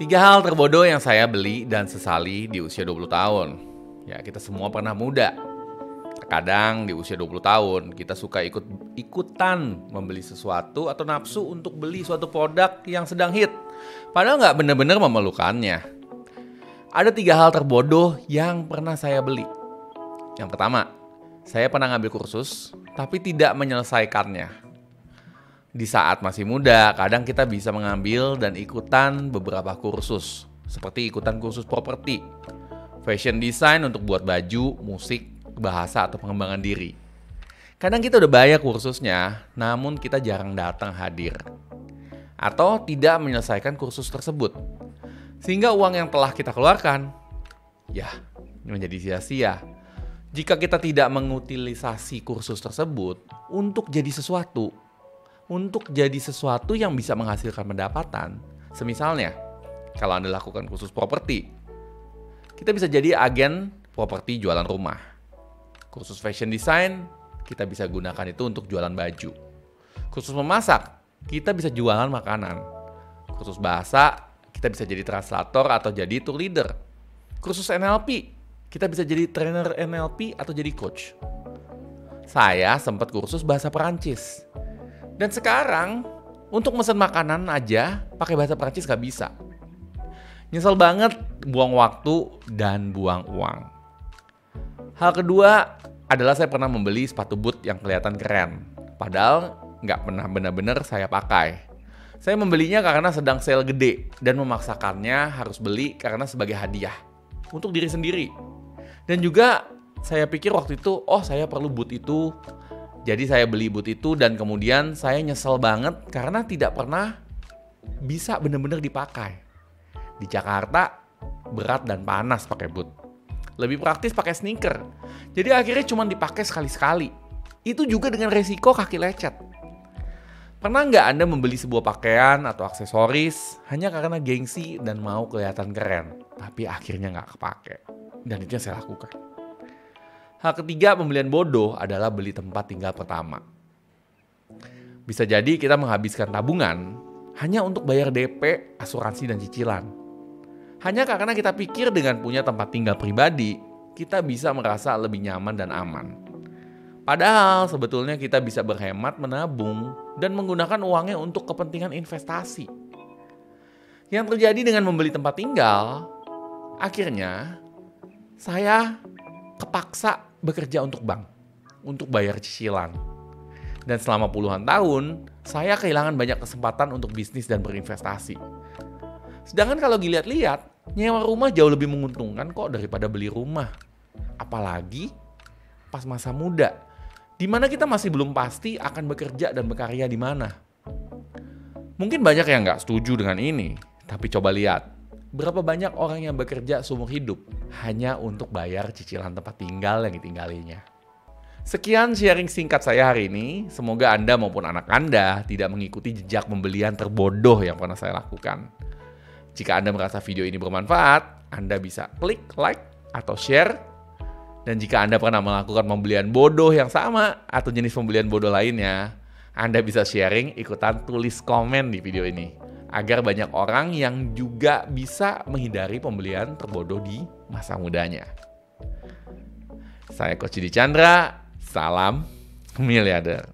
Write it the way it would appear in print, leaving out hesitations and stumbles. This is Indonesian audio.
Tiga hal terbodoh yang saya beli dan sesali di usia 20 tahun. Ya, kita semua pernah muda. Terkadang di usia 20 tahun kita suka ikutan membeli sesuatu atau nafsu untuk beli suatu produk yang sedang hit. Padahal nggak benar-benar memerlukannya. Ada tiga hal terbodoh yang pernah saya beli. Yang pertama, saya pernah ngambil kursus tapi tidak menyelesaikannya. Di saat masih muda, kadang kita bisa mengambil dan ikutan beberapa kursus. Seperti ikutan kursus properti, fashion design untuk buat baju, musik, bahasa, atau pengembangan diri. Kadang kita udah bayar kursusnya, namun kita jarang datang hadir. Atau tidak menyelesaikan kursus tersebut. Sehingga uang yang telah kita keluarkan, ya menjadi sia-sia. Jika kita tidak mengutilisasi kursus tersebut untuk jadi sesuatu yang bisa menghasilkan pendapatan. Semisalnya, kalau Anda lakukan kursus properti, kita bisa jadi agen properti jualan rumah. Kursus fashion design, kita bisa gunakan itu untuk jualan baju. Kursus memasak, kita bisa jualan makanan. Kursus bahasa, kita bisa jadi translator atau jadi tour leader. Kursus NLP, kita bisa jadi trainer NLP atau jadi coach. Saya sempat kursus bahasa Perancis. Dan sekarang, untuk mesen makanan aja pakai bahasa Perancis gak bisa. Nyesel banget buang waktu dan buang uang. Hal kedua adalah saya pernah membeli sepatu boot yang kelihatan keren. Padahal gak pernah benar-benar saya pakai. Saya membelinya karena sedang sale gede dan memaksakannya harus beli karena sebagai hadiah untuk diri sendiri. Dan juga saya pikir waktu itu, saya perlu boot itu. Jadi saya beli boot itu dan kemudian saya nyesel banget karena tidak pernah bisa benar-benar dipakai. Di Jakarta berat dan panas pakai boot. Lebih praktis pakai sneaker. Jadi akhirnya cuma dipakai sekali-sekali. Itu juga dengan resiko kaki lecet. Pernah nggak Anda membeli sebuah pakaian atau aksesoris hanya karena gengsi dan mau kelihatan keren, tapi akhirnya nggak kepake? Dan itu yang saya lakukan. Hal ketiga pembelian bodoh adalah beli tempat tinggal pertama. Bisa jadi kita menghabiskan tabungan hanya untuk bayar DP, asuransi, dan cicilan. Hanya karena kita pikir dengan punya tempat tinggal pribadi, kita bisa merasa lebih nyaman dan aman. Padahal sebetulnya kita bisa berhemat, menabung, dan menggunakan uangnya untuk kepentingan investasi. Yang terjadi dengan membeli tempat tinggal, akhirnya saya kepaksa bekerja untuk bank, untuk bayar cicilan. Dan selama puluhan tahun, saya kehilangan banyak kesempatan untuk bisnis dan berinvestasi. Sedangkan kalau dilihat-lihat, nyewa rumah jauh lebih menguntungkan kok daripada beli rumah. Apalagi pas masa muda, di mana kita masih belum pasti akan bekerja dan berkarya di mana. Mungkin banyak yang nggak setuju dengan ini, tapi coba lihat. Berapa banyak orang yang bekerja seumur hidup hanya untuk bayar cicilan tempat tinggal yang ditinggalinya. Sekian sharing singkat saya hari ini. Semoga Anda maupun anak Anda tidak mengikuti jejak pembelian terbodoh yang pernah saya lakukan. Jika Anda merasa video ini bermanfaat, Anda bisa klik like atau share. Dan jika Anda pernah melakukan pembelian bodoh yang sama atau jenis pembelian bodoh lainnya, Anda bisa sharing, ikutan tulis komen di video ini. Agar banyak orang yang juga bisa menghindari pembelian terbodoh di masa mudanya. Saya Coach Didi Chandra, salam miliarder.